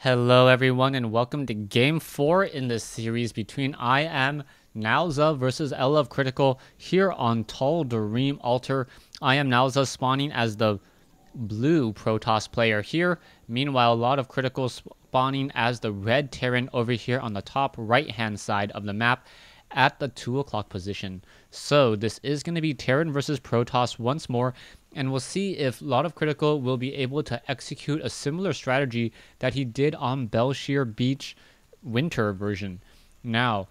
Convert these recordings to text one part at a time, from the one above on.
Hello everyone and welcome to game 4 in this series between IMNalZa versus LofCritical here on Tal'Darim Altar. IMNalZa spawning as the blue Protoss player here. Meanwhile, LofCritical spawning as the red Terran over here on the top right hand side of the map at the 2 o'clock position. So this is going to be Terran versus Protoss once more, and we'll see if LofCritical will be able to execute a similar strategy that he did on Belshir Beach winter version. Now,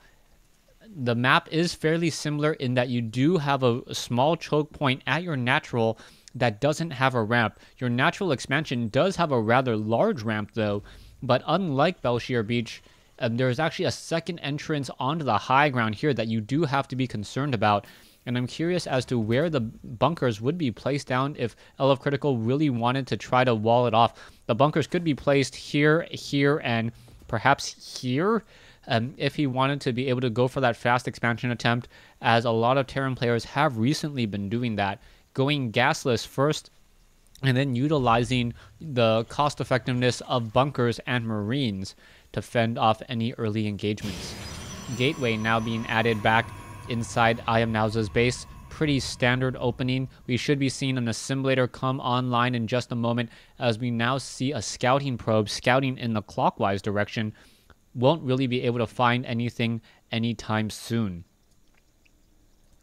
the map is fairly similar in that you do have a small choke point at your natural that doesn't have a ramp. Your natural expansion does have a rather large ramp though, but unlike Belshir Beach, there's actually a second entrance onto the high ground here that you do have to be concerned about. And I'm curious as to where the bunkers would be placed down if LofCritical really wanted to try to wall it off. The bunkers could be placed here, here, and perhaps here if he wanted to be able to go for that fast expansion attempt, as a lot of Terran players have recently been doing that, going gasless first and then utilizing the cost effectiveness of bunkers and marines to fend off any early engagements. Gateway now being added back inside IMNalZa's base. Pretty standard opening. We should be seeing an assimilator come online in just a moment, as we now see a scouting probe scouting in the clockwise direction. Won't really be able to find anything anytime soon.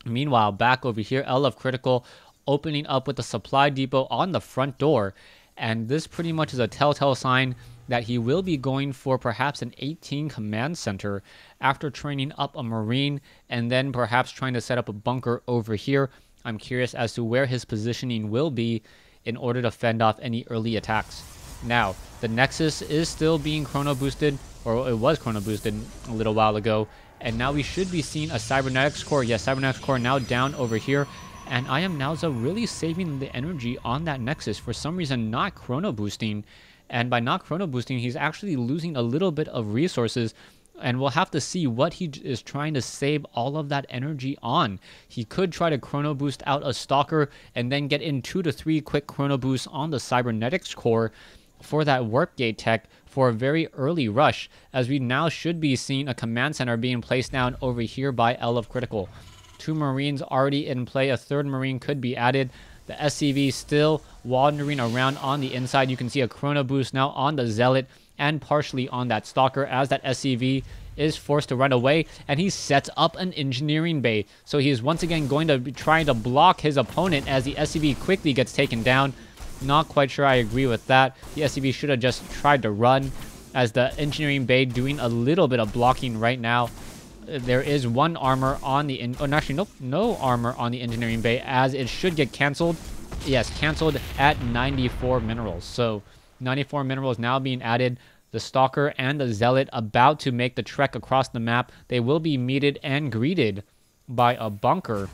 Meanwhile, back over here, LofCritical opening up with the supply depot on the front door, and this pretty much is a telltale sign that he will be going for perhaps an 18 command center after training up a marine and then perhaps trying to set up a bunker over here. I'm curious as to where his positioning will be in order to fend off any early attacks. Now, the Nexus is still being chrono boosted, or it was chrono boosted a little while ago, and now we should be seeing a cybernetics core. Yes, cybernetics core now down over here, and IMNalZa really saving the energy on that Nexus, for some reason not chrono boosting. And by not chrono boosting, he's actually losing a little bit of resources, and we'll have to see what he is trying to save all of that energy on. He could try to chrono boost out a Stalker and then get in 2 to 3 quick chrono boosts on the cybernetics core for that warp gate tech for a very early rush, as we now should be seeing a command center being placed down over here by LofCritical. 2 marines already in play. A 3rd marine could be added. The SCV still wandering around on the inside. You can see a chrono boost now on the Zealot and partially on that Stalker, as that SCV is forced to run away, and he sets up an engineering bay. So he is once again going to be trying to block his opponent as the SCV quickly gets taken down. Not quite sure I agree with that. The SCV should have just tried to run, as the engineering bay doing a little bit of blocking right now. There is 1 armor on the actually nope, no armor on the engineering bay, as it should get canceled. Yes, canceled at 94 minerals. So 94 minerals now being added. The Stalker and the Zealot about to make the trek across the map. They will be meted and greeted by a bunker.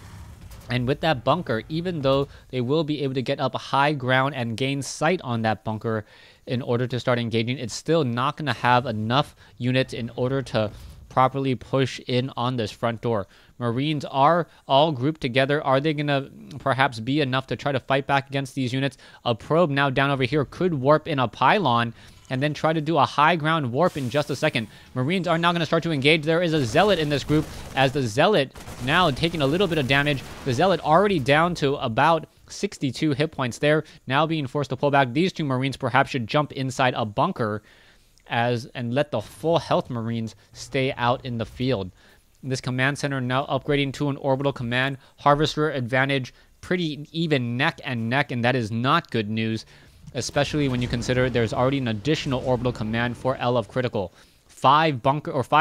And with that bunker, even though they will be able to get up high ground and gain sight on that bunker in order to start engaging, it's still not going to have enough units in order to properly push in on this front door. Marines are all grouped together. Are they going to perhaps be enough to try to fight back against these units? A probe now down over here could warp in a pylon and then try to do a high ground warp in just a second. Marines are now going to start to engage. There is a Zealot in this group, as the Zealot now taking a little bit of damage. The Zealot already down to about 62 hit points there, now being forced to pull back. These 2 Marines perhaps should jump inside a bunker and let the full health Marines stay out in the field. This command center now upgrading to an orbital command. Harvester advantage pretty even neck and neck, and that is not good news, especially when you consider there's already an additional orbital command for LofCritical. 5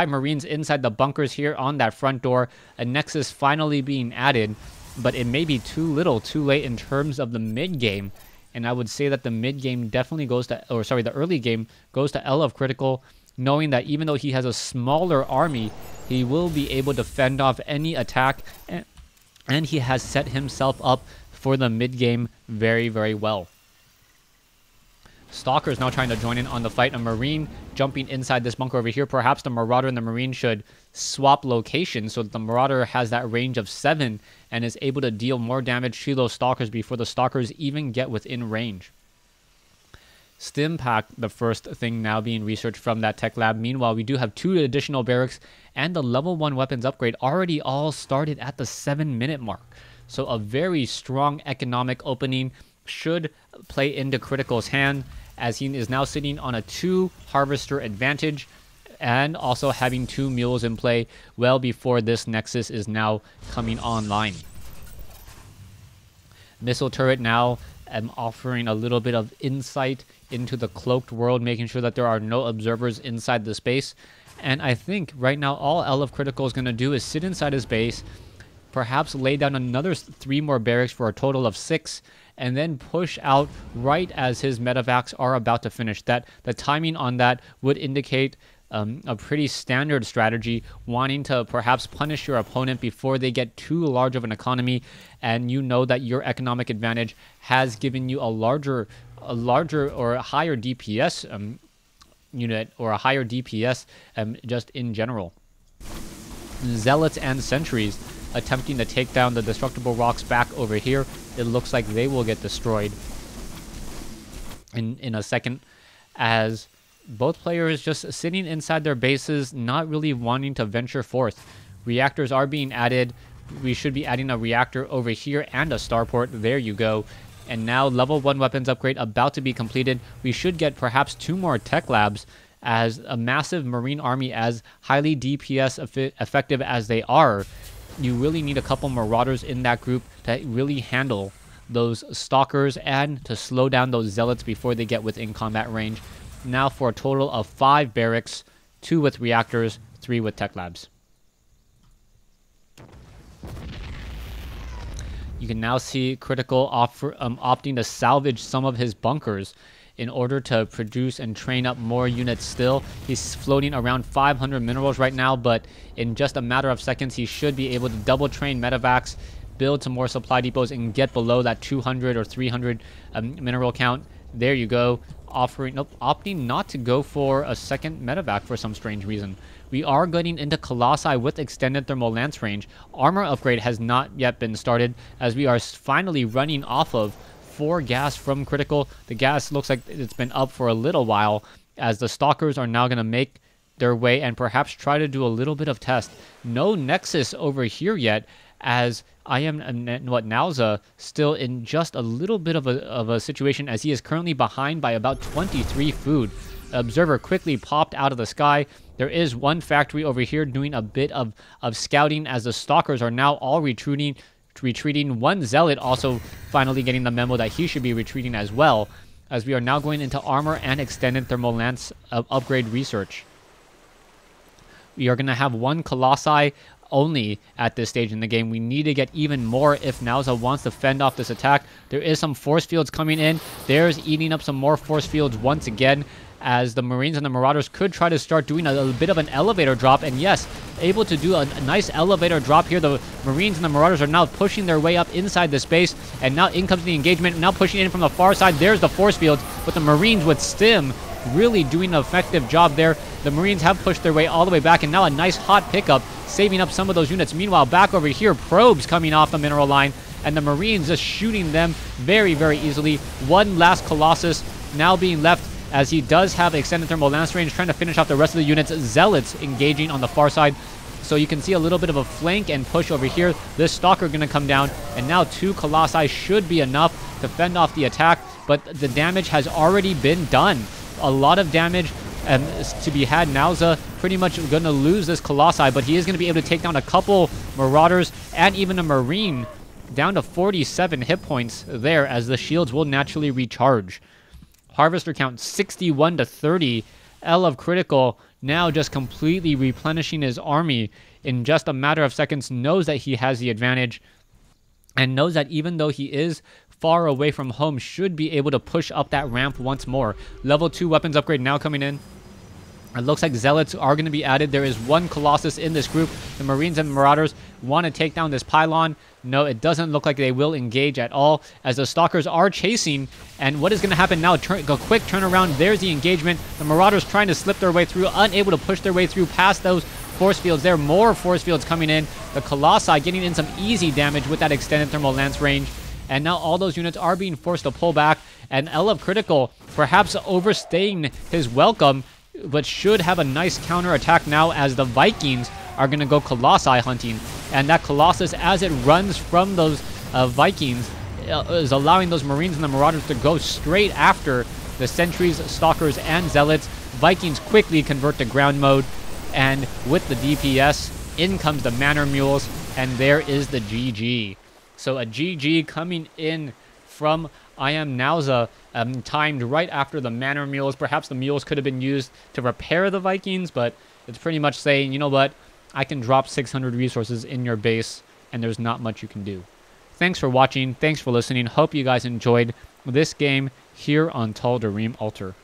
Marines inside the bunkers here on that front door. A Nexus finally being added, but it may be too little too late in terms of the mid game. And I would say that the mid game definitely goes to, the early game goes to LofCritical, knowing that even though he has a smaller army, he will be able to fend off any attack, and he has set himself up for the mid game very, very well. Stalker is now trying to join in on the fight. A Marine jumping inside this bunker over here. Perhaps the Marauder and the Marine should swap locations so that the Marauder has that range of 7 and is able to deal more damage to those Stalkers before the Stalkers even get within range. Stim pack, the first thing now being researched from that tech lab. Meanwhile, we do have 2 additional barracks and the level 1 weapons upgrade already all started at the 7-minute mark. So a very strong economic opening should play into Critical's hand, as he is now sitting on a 2 harvester advantage and also having 2 mules in play well before this Nexus is now coming online. Missile turret now offering a little bit of insight into the cloaked world, making sure that there are no observers inside the space. And I think right now all LofCritical is going to do is sit inside his base, perhaps lay down another 3 more barracks for a total of 6, and then push out right as his medevacs are about to finish. That the timing on that would indicate a pretty standard strategy, wanting to perhaps punish your opponent before they get too large of an economy, and you know that your economic advantage has given you a larger or a higher DPS unit, or a higher DPS just in general. Zealots and sentries attempting to take down the destructible rocks back over here. It looks like they will get destroyed in a second, as both players just sitting inside their bases, not really wanting to venture forth. Reactors are being added. We should be adding a reactor over here and a starport. There you go. And now level 1 weapons upgrade about to be completed. We should get perhaps 2 more tech labs, as a massive marine army, as highly DPS effective as they are. You really need a couple marauders in that group to really handle those stalkers and to slow down those zealots before they get within combat range. Now for a total of 5 barracks, 2 with reactors, 3 with tech labs. You can now see Critical opting to salvage some of his bunkers in order to produce and train up more units still. He's floating around 500 minerals right now, but in just a matter of seconds, he should be able to double train medevacs, build some more supply depots, and get below that 200 or 300 mineral count. There you go. Opting not to go for a second medevac for some strange reason. We are getting into Colossi with extended thermal lance range. Armor upgrade has not yet been started, as we are finally running off of 4 gas from Critical. The gas looks like it's been up for a little while, as the stalkers are now going to make their way and perhaps try to do a little bit of test. No Nexus over here yet, as IMNalZa still in just a little bit of a situation, as he is currently behind by about 23 food. Observer quickly popped out of the sky. There is 1 factory over here doing a bit of scouting, as the stalkers are now all retreating. 1 zealot also finally getting the memo that he should be retreating as well, as we are now going into armor and extended thermal lance upgrade research. We are going to have 1 Colossi only at this stage in the game. We need to get even more if NalZa wants to fend off this attack. There is some force fields coming in. There's eating up some more force fields once again, as the Marines and the Marauders could try to start doing a bit of an elevator drop. And yes, able to do a nice elevator drop here. The Marines and the Marauders are now pushing their way up inside the space, and now in comes the engagement, now pushing in from the far side. There's the force fields, but the Marines with Stim really doing an effective job there. The Marines have pushed their way all the way back, and now a nice hot pickup, saving up some of those units. Meanwhile, back over here, probes coming off the mineral line, and the Marines just shooting them very, very easily. 1 last Colossus now being left, as he does have extended thermal lance range, trying to finish off the rest of the units. Zealots engaging on the far side. So you can see a little bit of a flank and push over here. This stalker going to come down, and now 2 Colossi should be enough to fend off the attack, but the damage has already been done. A lot of damage to be had. NalZa pretty much going to lose this Colossi, but he is going to be able to take down a couple Marauders and even a Marine, down to 47 hit points there, as the shields will naturally recharge. Harvester count 61 to 30. LofCritical now just completely replenishing his army in just a matter of seconds, knows that he has the advantage, and knows that even though he is far away from home, should be able to push up that ramp once more. Level 2 weapons upgrade now coming in. It looks like Zealots are going to be added. There is 1 Colossus in this group. The Marines and Marauders want to take down this pylon. No, it doesn't look like they will engage at all, as the Stalkers are chasing. And what is going to happen now? A quick turnaround. There's the engagement. The Marauders trying to slip their way through, unable to push their way through past those force fields. There are more force fields coming in. The Colossi getting in some easy damage with that extended thermal lance range. And now all those units are being forced to pull back, And LofCritical perhaps overstaying his welcome, but should have a nice counter attack now as the Vikings are going to go Colossi hunting. And that Colossus, as it runs from those Vikings, is allowing those Marines and the Marauders to go straight after the Sentries, Stalkers, and Zealots. Vikings quickly convert to ground mode, and with the DPS, in comes the Manor Mules, and there is the GG. So a GG coming in from IMNalZa, timed right after the Manor Mules. Perhaps the Mules could have been used to repair the Vikings, but it's pretty much saying, you know what, I can drop 600 resources in your base, and there's not much you can do. Thanks for watching. Thanks for listening. Hope you guys enjoyed this game here on Tal'Darim Altar.